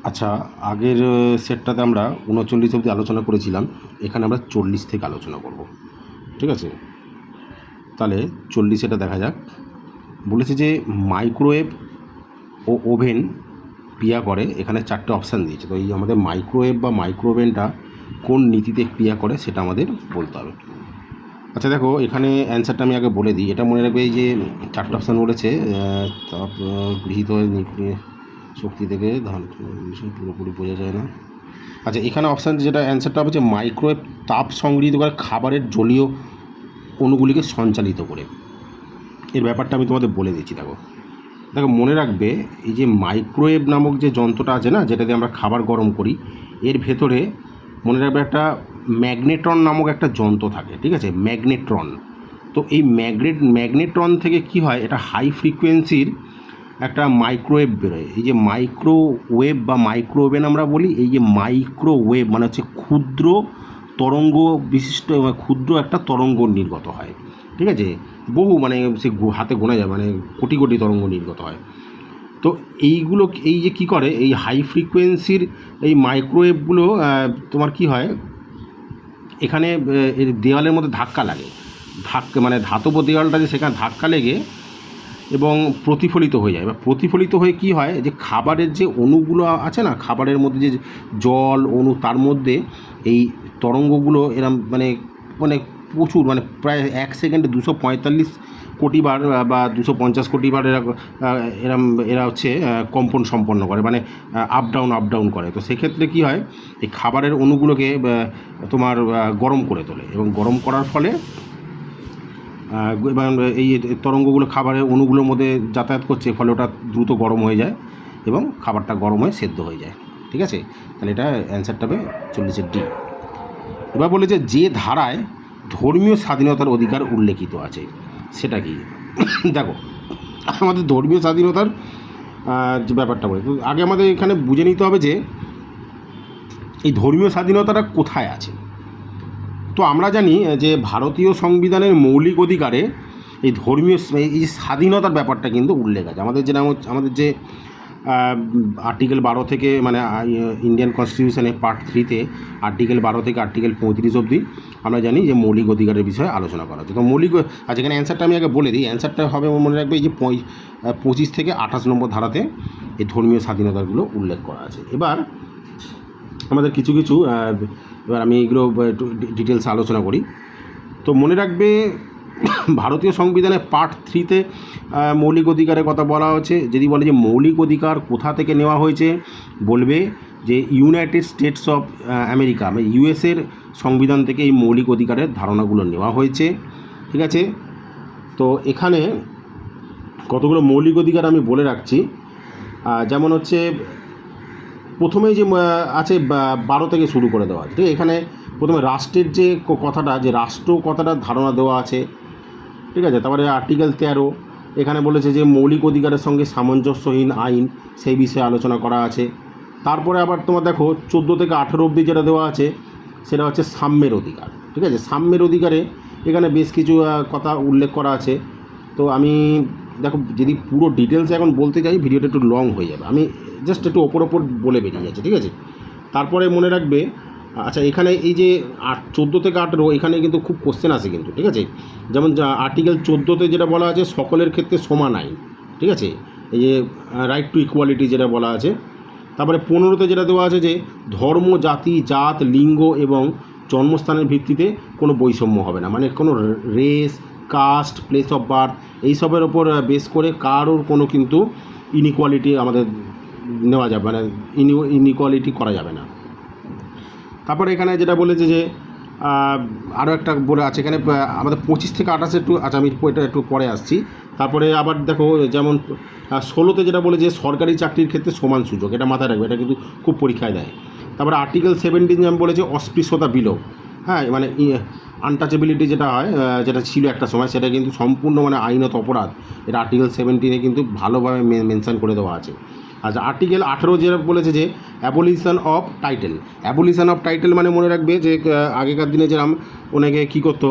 আচ্ছা, আগের সেটটাতে আমরা ৩৯ অবধি আলোচনা করেছিলাম। এখানে আমরা ৪০ থেকে আলোচনা করব। ঠিক আছে? তাহলে ৪০ এটা দেখা যাক। বলেছে যে মাইক্রোওয়েভ ও ওভেন ক্রিয়া করে। এখানে ৪টে অপশান দিয়েছে। তো এই আমাদের মাইক্রোওয়েভ বা মাইক্রোওভেনটা কোন নীতিতে ক্রিয়া করে সেটা আমাদের বলতে হবে। আচ্ছা দেখো, এখানে অ্যান্সারটা আমি আগে বলে দিই। এটা মনে রাখবে, এই যে ৪টে অপশান বলেছে। তাপ গৃহীত নিউক্লিয়ার শক্তি থেকে পুরোপুরি বোঝা যায় না। আচ্ছা, এখানে অপশান যেটা অ্যান্সারটা হবে যে মাইক্রোওয়েভ তাপ সংগৃহীত করে খাবারের জলীয় অণুগুলিকে সঞ্চালিত করে। এর ব্যাপারটা আমি তোমাদের বলে দিচ্ছি। দেখো দেখো মনে রাখবে, এই যে মাইক্রোওয়েভ নামক যে যন্ত্রটা আছে না, যেটা দিয়ে আমরা খাবার গরম করি, এর ভেতরে মনে রাখবে একটা ম্যাগনেট্রন নামক একটা যন্ত্র থাকে। ঠিক আছে? ম্যাগনেট্রন। তো এই ম্যাগনেট্রন থেকে কি হয়, এটা হাই ফ্রিকোয়েন্সির একটা মাইক্রোওয়েভ বেরোয়। এই যে মাইক্রোওয়েভ বা মাইক্রোওভেন আমরা বলি, এই যে মাইক্রোওয়েভ মানে হচ্ছে ক্ষুদ্র তরঙ্গ বিশিষ্ট, ক্ষুদ্র একটা তরঙ্গ নির্গত হয়। ঠিক আছে? বহু মানে সে হাতে গোনা যায়, মানে কোটি কোটি তরঙ্গ নির্গত হয়। তো এইগুলো, এই যে কী করে, এই হাই ফ্রিকোয়েন্সির এই মাইক্রোওয়েভগুলো তোমার কি হয়, এখানে এর দেওয়ালের মধ্যে ধাক্কা লাগে। মানে ধাতব দেওয়ালটা যে, সেখানে ধাক্কা লেগে এবং প্রতিফলিত হয়ে যায়। বা প্রতিফলিত হয়ে কি হয়, যে খাবারের যে অণুগুলো আছে না, খাবারের মধ্যে যে জল অণু, তার মধ্যে এই তরঙ্গগুলো এরম মানে মানে প্রচুর, মানে প্রায় ১ সেকেন্ডে ২৪৫ কোটি বার বা ২৫০ কোটি বার এরা হচ্ছে কম্পন সম্পন্ন করে, মানে আপ ডাউন করে। তো সেক্ষেত্রে কী হয়, এই খাবারের অণুগুলোকে তোমার গরম করে তোলে, এবং গরম করার ফলে এবং এই তরঙ্গগুলো খাবারের অণুগুলোর মধ্যে যাতায়াত করছে, ফলে ওটা দ্রুত গরম হয়ে যায় এবং খাবারটা গরম হয়ে সেদ্ধ হয়ে যায়। ঠিক আছে? তাহলে এটা অ্যান্সারটা হবে ৪০-এর ডি। এবার বলে যে ধারায় ধর্মীয় স্বাধীনতার অধিকার উল্লেখিত আছে, সেটা কি? দেখো, আমাদের ধর্মীয় স্বাধীনতার যে ব্যাপারটা বলে, তো আগে আমাদের এখানে বুঝে নিতে হবে যে এই ধর্মীয় স্বাধীনতাটা কোথায় আছে। তো আমরা জানি যে ভারতীয় সংবিধানের মৌলিক অধিকারে এই ধর্মীয় এই যে স্বাধীনতার ব্যাপারটা কিন্তু উল্লেখ আছে। আমাদের আমাদের যে আর্টিকেল ১২ থেকে, মানে ইন্ডিয়ান কনস্টিটিউশনে পার্ট 3-তে আর্টিকেল ১২ থেকে আর্টিকেল ৩৫ অবধি আমরা জানি যে মৌলিক অধিকারের বিষয়ে আলোচনা করা হচ্ছে। তো আচ্ছা, এখানে অ্যান্সারটা আমি আগে বলে দিই। অ্যান্সারটা হবে, মনে রাখবে, এই যে ২৫ থেকে ২৮ নম্বর ধারাতে এই ধর্মীয় স্বাধীনতাগুলো উল্লেখ করা আছে। এবার আমাদের কিছু এবার আমি এইগুলো একটু ডিটেলস আলোচনা করি। তো মনে রাখবে, ভারতীয় সংবিধানে পার্ট 3-তে মৌলিক অধিকারের কথা বলা হচ্ছে। যদি বলে যে মৌলিক অধিকার কোথা থেকে নেওয়া হয়েছে, বলবে যে ইউনাইটেড স্টেটস অফ আমেরিকা, মানে ইউএসের সংবিধান থেকে এই মৌলিক অধিকারের ধারণাগুলো নেওয়া হয়েছে। ঠিক আছে? তো এখানে কতগুলো মৌলিক অধিকার আমি বলে রাখছি। যেমন হচ্ছে, প্রথমেই যে আছে ১২ থেকে শুরু করে দেওয়া আছে। ঠিক আছে? এখানে প্রথমে রাষ্ট্রের যে কথাটা, যে রাষ্ট্র কথাটার ধারণা দেওয়া আছে। ঠিক আছে? তারপরে আর্টিকেল ১৩, এখানে বলেছে যে মৌলিক অধিকারের সঙ্গে সামঞ্জস্যহীন আইন, সেই বিষয়ে আলোচনা করা আছে। তারপরে আবার তোমার দেখো ১৪ থেকে ১৮ অবধি যেটা দেওয়া আছে, সেটা হচ্ছে সাম্যের অধিকার। ঠিক আছে? সাম্যের অধিকারে এখানে বেশ কিছু কথা উল্লেখ করা আছে। তো আমি দেখো, যদি পুরো ডিটেলস এখন বলতে যাই, ভিডিওটা একটু লং হয়ে যাবে। আমি জাস্ট একটু ওপর বলে বেরিয়ে যাচ্ছি। ঠিক আছে? তারপরে মনে রাখবে, আচ্ছা, এখানে এই যে ১৪ থেকে ১৮, এখানে কিন্তু খুব কোশ্চেন আসে কিন্তু। ঠিক আছে? যেমন আর্টিকেল ১৪-তে যেটা বলা আছে, সকলের ক্ষেত্রে সমান আইন। ঠিক আছে? এই যে রাইট টু ইকুয়ালিটি যেটা বলা আছে। তারপরে ১৫-তে যেটা দেওয়া আছে যে ধর্ম, জাতি, জাত, লিঙ্গ এবং জন্মস্থানের ভিত্তিতে কোনো বৈষম্য হবে না, মানে কোনো race, caste, place of birth, এইসবের ওপর বেস করে কারোর কোনো কিন্তু ইনইকুয়ালিটি আমাদের নেওয়া যাবে, মানে ইনইকুয়ালিটি করা যাবে না। তারপরে এখানে যেটা বলেছে যে আরও একটা বলে আছে এখানে, আমাদের ২৫ থেকে ২৮ একটু, আচ্ছা আমি এটা একটু পরে আসছি। তারপরে আবার দেখো, যেমন ১৬-তে যেটা বলে যে সরকারি চাকরির ক্ষেত্রে সমান সুযোগ, এটা মাথায় রাখবে, এটা কিন্তু খুব পরীক্ষায় দেয়। তারপরে আর্টিকেল 17 যেমন বলেছে অস্পৃশ্যতা বিলোপ, হ্যাঁ, মানে আনটাচেবিলিটি যেটা হয়, যেটা ছিল একটা সময়, সেটা কিন্তু সম্পূর্ণ মানে আইনত অপরাধ। এটা আর্টিকেল 17-এ কিন্তু ভালোভাবে মেনশন করে দেওয়া আছে। আচ্ছা, আর্টিকেল 18 যেটা বলেছে যে abolition of title. Abolition of title মানে মনে রাখবে যে আগেকার দিনে যেরকম অনেকে কী করতো,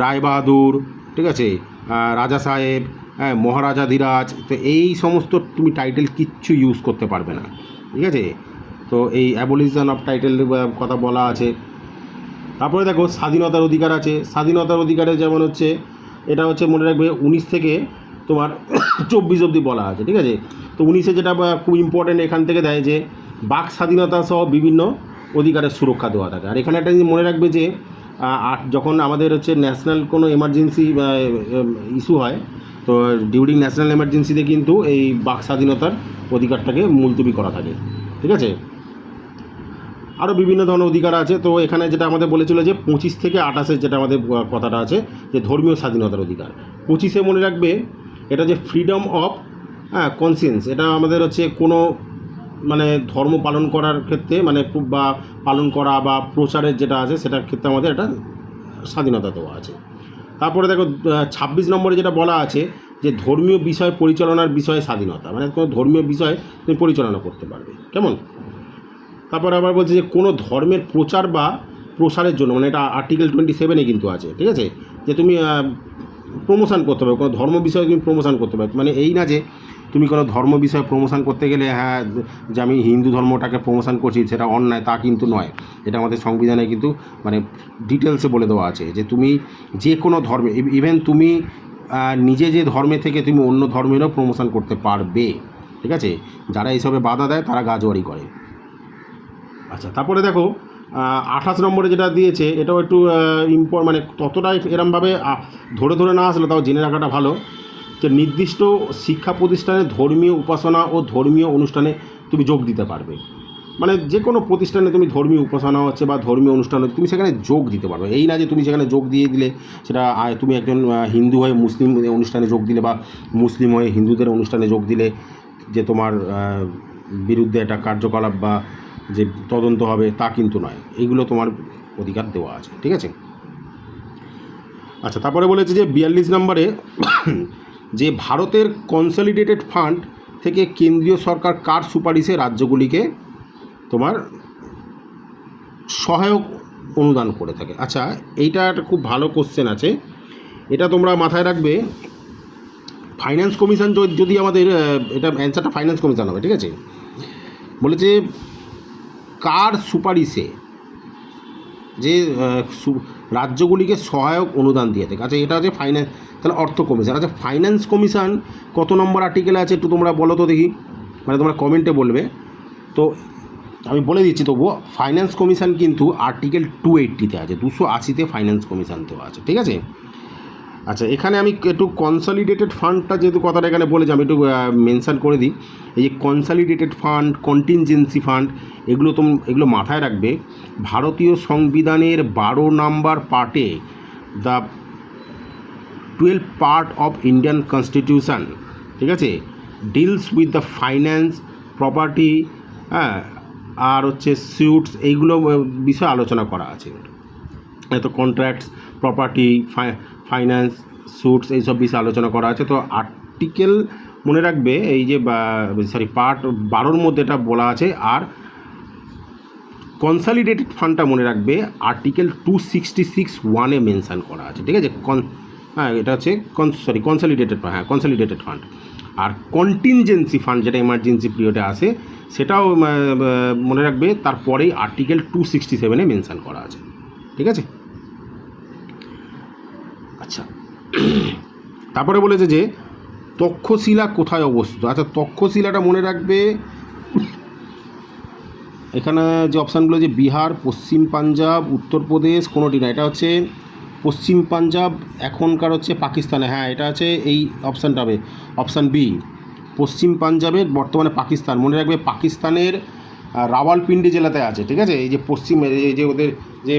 রায়বাহাদুর, ঠিক আছে, রাজা সাহেব, হ্যাঁ, মহারাজাধিরাজ, তো এই সমস্ত তুমি টাইটেল কিচ্ছু ইউজ করতে পারবে না। ঠিক আছে? তো এই অ্যাবলিশন অফ টাইটেল কথা বলা আছে। তারপরে দেখো স্বাধীনতার অধিকার আছে। স্বাধীনতার অধিকারে যেমন হচ্ছে এটা হচ্ছে মনে রাখবে 19 থেকে তোমার 24 অবধি বলা আছে, ঠিক আছে। তো 19-এ যেটা খুব ইম্পর্টেন্ট এখান থেকে দেয় যে বাক স্বাধীনতা সহ বিভিন্ন অধিকারের সুরক্ষা দেওয়া থাকে। আর এখানে একটা জিনিস মনে রাখবে যে যখন আমাদের হচ্ছে ন্যাশনাল কোনো এমার্জেন্সি ইস্যু হয়, তো ডিউরিং ন্যাশনাল এমার্জেন্সিতে কিন্তু এই বাক স্বাধীনতার অধিকারটাকে মুলতবি করা থাকে, ঠিক আছে। আরও বিভিন্ন ধরনের অধিকার আছে। তো এখানে যেটা আমাদের বলেছিল যে 25 থেকে 28-এর যেটা আমাদের কথাটা আছে যে ধর্মীয় স্বাধীনতার অধিকার। 25-এ মনে রাখবে এটা যে ফ্রিডম অফ কনসিয়েন্স, এটা আমাদের হচ্ছে কোনো মানে ধর্ম পালন করার ক্ষেত্রে মানে বা পালন করা বা প্রচারের যেটা আছে সেটার ক্ষেত্রে আমাদের এটা স্বাধীনতা দেওয়া আছে। তারপরে দেখো 26 নম্বরে যেটা বলা আছে যে ধর্মীয় বিষয় পরিচালনার বিষয়ে স্বাধীনতা, মানে কোনো ধর্মীয় বিষয় তুমি পরিচালনা করতে পারবে, কেমন। তারপর আবার বলছে যে কোনো ধর্মের প্রচার বা প্রসারের জন্য, মানে এটা আর্টিকেল 27-এ কিন্তু আছে, ঠিক আছে, যে তুমি প্রমোশন করতে পারবে, কোনো ধর্ম বিষয়ে তুমি প্রমোশন করতে পারবে। মানে এই না যে তুমি কোনো ধর্ম বিষয়ে প্রমোশন করতে গেলে হ্যাঁ যে আমি হিন্দু ধর্মটাকে প্রমোশন করছি সেটা অন্যায়, তা কিন্তু নয়। এটা আমাদের সংবিধানে কিন্তু মানে ডিটেলসে বলে দেওয়া আছে যে তুমি যে কোনো ধর্মে, ইভেন তুমি নিজে যে ধর্মে থেকে তুমি অন্য ধর্মেরও প্রমোশন করতে পারবে, ঠিক আছে। যারা এইসবে বাধা দেয় তারা গাজোয়ারি করে। আচ্ছা, তারপরে দেখো 28 নম্বরে যেটা দিয়েছে এটাও একটু মানে ততটাই এরমভাবে ধরে ধরে না আসলে তাও জেনে রাখাটা ভালো, যে নির্দিষ্ট শিক্ষা প্রতিষ্ঠানে ধর্মীয় উপাসনা ও ধর্মীয় অনুষ্ঠানে তুমি যোগ দিতে পারবে। মানে যে কোনো প্রতিষ্ঠানে তুমি ধর্মীয় উপাসনা হচ্ছে বা ধর্মীয় অনুষ্ঠান হচ্ছে তুমি সেখানে যোগ দিতে পারবে। এই না যে তুমি সেখানে যোগ দিয়ে দিলে সেটা তুমি একজন হিন্দু হয়ে মুসলিম অনুষ্ঠানে যোগ দিলে বা মুসলিম হয়ে হিন্দুদের অনুষ্ঠানে যোগ দিলে যে তোমার বিরুদ্ধে একটা কার্যকলাপ বা যে তদন্ত হবে তা কিন্তু নয়। এইগুলো তোমার অধিকার দেওয়া আছে, ঠিক আছে। আচ্ছা, তারপরে বলেছে যে 42 নম্বরে যে ভারতের কনসলিডেটেড ফান্ড থেকে কেন্দ্রীয় সরকার কার সুপারিশে রাজ্যগুলিকে তোমার সহায়ক অনুদান করে থাকে। আচ্ছা, এইটা একটা খুব ভালো কোশ্চেন আছে, এটা তোমরা মাথায় রাখবে। ফাইন্যান্স কমিশন যদি আমাদের এটা অ্যান্সারটা ফাইন্যান্স কমিশন হবে, ঠিক আছে। বলেছে কার সুপারিশে যে রাজ্যগুলিকে সহায়ক অনুদান দিয়ে থাকে। আচ্ছা, এটা হচ্ছে ফাইন্যান্স, তাহলে অর্থ কমিশন। আচ্ছা, ফাইন্যান্স কমিশন কত নম্বর আর্টিকেলে আছে একটু তোমরা বলো তো দেখি, মানে তোমরা কমেন্টে বলবে। তো আমি বলে দিচ্ছি তবুও, ফাইন্যান্স কমিশন কিন্তু আর্টিকেল 280-তে আছে, 280-তে ফাইন্যান্স কমিশন দেওয়া আছে, ঠিক আছে। আচ্ছা, এখানে আমি একটু কনসলিডেটেড ফান্ডটা যেহেতু কথাটা এখানে বলেছি আমি একটু মেনশান করে দিই। এই যে কনসলিডেটেড ফান্ড, কন্টিনজেন্সি ফান্ড, এগুলো মাথায় রাখবে। ভারতীয় সংবিধানের 12 নম্বর পার্টে the 12th part of Indian constitution, ঠিক আছে, deals with the finance, property, হ্যাঁ, আর হচ্ছে স্যুটস, এইগুলো বিষয়ে আলোচনা করা আছে। এত কন্ট্রাক্টস, প্রপার্টি, ফাইন্যান্স, স্যুটস, এইসব বিষয়ে আলোচনা করা আছে। তো আর্টিকেল মনে রাখবে এই যে পার্ট 12-র মধ্যে এটা বলা আছে। আর কনসলিডেটেড ফান্ডটা মনে রাখবে আর্টিকেল 266(1)-এ মেনশান করা আছে, ঠিক আছে। হ্যাঁ, এটা হচ্ছে কনসলিডেটেড ফান্ড। আর কন্টিনজেন্সি ফান্ড যেটা এমার্জেন্সি পিরিয়ডে আসে সেটাও মনে রাখবে, তারপরেই আর্টিকেল 267-এ মেনশান করা আছে, ঠিক আছে। আচ্ছা, তারপরে বলেছে যে তক্ষশিলা কোথায় অবস্থিত। আচ্ছা, তক্ষশিলাটা মনে রাখবে, এখানে যে অপশানগুলো যে বিহার, পশ্চিম পাঞ্জাব, উত্তরপ্রদেশ, কোনোটি না, এটা হচ্ছে পশ্চিম পাঞ্জাব, এখনকার হচ্ছে পাকিস্তানে। হ্যাঁ, এটা আছে এই অপশানটা হবে অপশান বি, পশ্চিম পাঞ্জাবের বর্তমানে পাকিস্তান। মনে রাখবে পাকিস্তানের রাওয়ালপিন্ডি জেলাতে আছে, ঠিক আছে। এই যে এই যে ওদের যে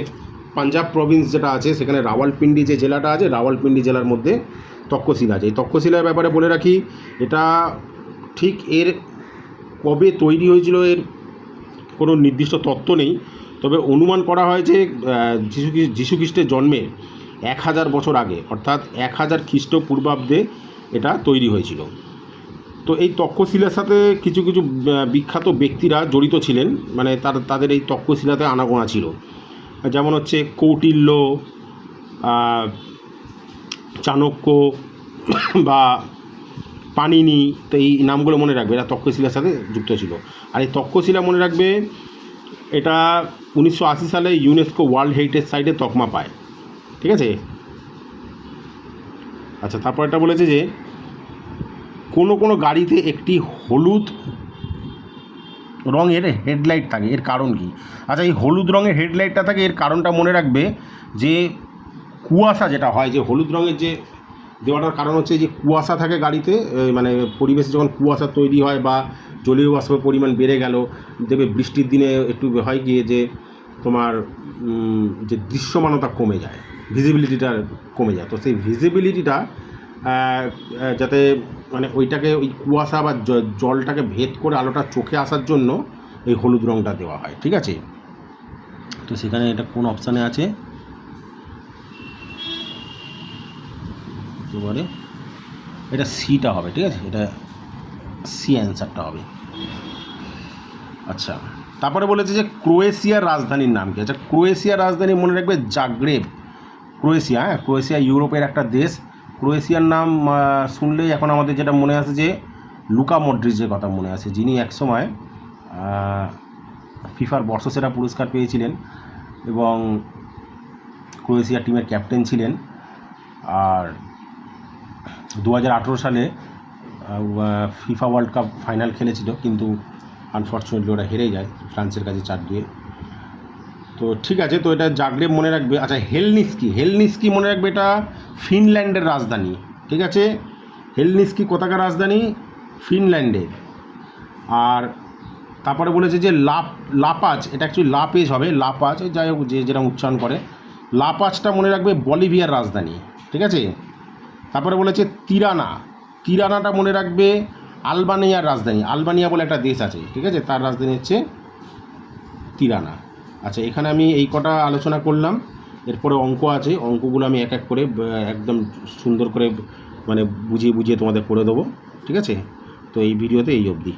পাঞ্জাব প্রভিন্স যেটা আছে সেখানে রাওয়ালপিন্ডি যে জেলাটা আছে, রাওয়ালপিন্ডি জেলার মধ্যে তক্ষশিলা আছে। এই তক্ষশিলার ব্যাপারে বলে রাখি, এটা ঠিক এর কবে তৈরি হয়েছিল এর কোনো নির্দিষ্ট তত্ত্ব নেই, তবে অনুমান করা হয় যে যীশু খ্রিস্টের জন্মের 1000 বছর আগে, অর্থাৎ 1000 খ্রিস্টপূর্বাব্দে এটা তৈরি হয়েছিল। তো এই তক্ষশিলার সাথে কিছু কিছু বিখ্যাত ব্যক্তিরা জড়িত ছিলেন, মানে তাদের এই তক্ষশিলাতে আনাগোনা ছিল। যেমন হচ্ছে কৌটিল্য, চাণক্য বা পাণিনি। তো এই নামগুলো মনে রাখবে, এরা তক্ষশিলার সাথে যুক্ত ছিল। আর এই তক্ষশিলা মনে রাখবে এটা 1980 সালে ইউনেস্কো ওয়ার্ল্ড হেরিটেজ সাইটে তকমা পায়, ঠিক আছে। আচ্ছা, তারপর এটা বলেছে যে কোনো কোনো গাড়িতে একটি হলুদ রঙের হেডলাইট থাকে, এর কারণ কি? আচ্ছা, এই হলুদ রঙের হেডলাইটটা থাকে, এর কারণটা মনে রাখবে যে কুয়াশা যেটা হয়, যে হলুদ রঙের যে দেওয়াটার কারণ হচ্ছে যে কুয়াশা থাকে গাড়িতে, মানে পরিবেশে যখন কুয়াশা তৈরি হয় বা জলীয় বাষ্পের পরিমাণ বেড়ে গেল, দেখবে বৃষ্টির দিনে একটু হয় গিয়ে যে তোমার যে দৃশ্যমানতা কমে যায়, ভিজিবিলিটিটা কমে যায়। তো সেই ভিজিবিলিটিটা যাতে মানে ওইটাকে ওই কুয়াশা বা জলটাকে ভেদ করে আলোটা চোখে আসার জন্য এই হলুদ রঙটা দেওয়া হয়, ঠিক আছে। তো সেখানে এটা কোন অপশানে আছে এবারে, এটা সিটা হবে, ঠিক আছে, এটা সি অ্যান্সারটা হবে। আচ্ছা, তারপরে বলেছে যে ক্রোয়েশিয়ার রাজধানীর নাম কি? আচ্ছা, ক্রোয়েশিয়ার রাজধানী মনে রাখবে জাগ্রেব। ক্রোয়েশিয়া, হ্যাঁ, ক্রোয়েশিয়া ইউরোপের একটা দেশ। ক্রোয়েশিয়ার নাম শুনলেই এখন আমাদের যেটা মনে আসে যে লুকা মডরিচের কথা মনে আসে, যিনি একসময় ফিফার বর্ষসেরা পুরস্কার পেয়েছিলেন এবং ক্রোয়েশিয়া টিমের ক্যাপ্টেন ছিলেন। আর 2018 সালে ফিফা ওয়ার্ল্ড কাপ ফাইনাল খেলেছিল, কিন্তু আনফর্চুনেটলি ওরা হেরে যায় ফ্রান্সের কাছে 4-2। তো ঠিক আছে, তো এটা জাগ্রেব মনে রাখবে। আচ্ছা, হেলনিস্কি মনে রাখবে, এটা ফিনল্যান্ডের রাজধানী, ঠিক আছে। হেলনিস্কি কোথাকার রাজধানী? ফিনল্যান্ডের। আর তারপরে বলেছে যে লাপাজ, এটা অ্যাকচুয়ালি লাপেজ হবে, লাপাজ, যাই হোক যে যেরকম উচ্চারণ করে, লাপাজটা মনে রাখবে বলিভিয়ার রাজধানী, ঠিক আছে। তারপরে বলেছে তিরানাটা মনে রাখবে আলবানিয়ার রাজধানী। আলবানিয়া বলে একটা দেশ আছে, ঠিক আছে, তার রাজধানী হচ্ছে তিরানা। আচ্ছা, এখানে আমি এই কটা আলোচনা করলাম, এরপরে অঙ্ক আছে, অঙ্কগুলো আমি এক এক করে একদম সুন্দর করে মানে বুঝিয়ে তোমাদের করে দেবো, ঠিক আছে। তো এই ভিডিওতে এই অবধি।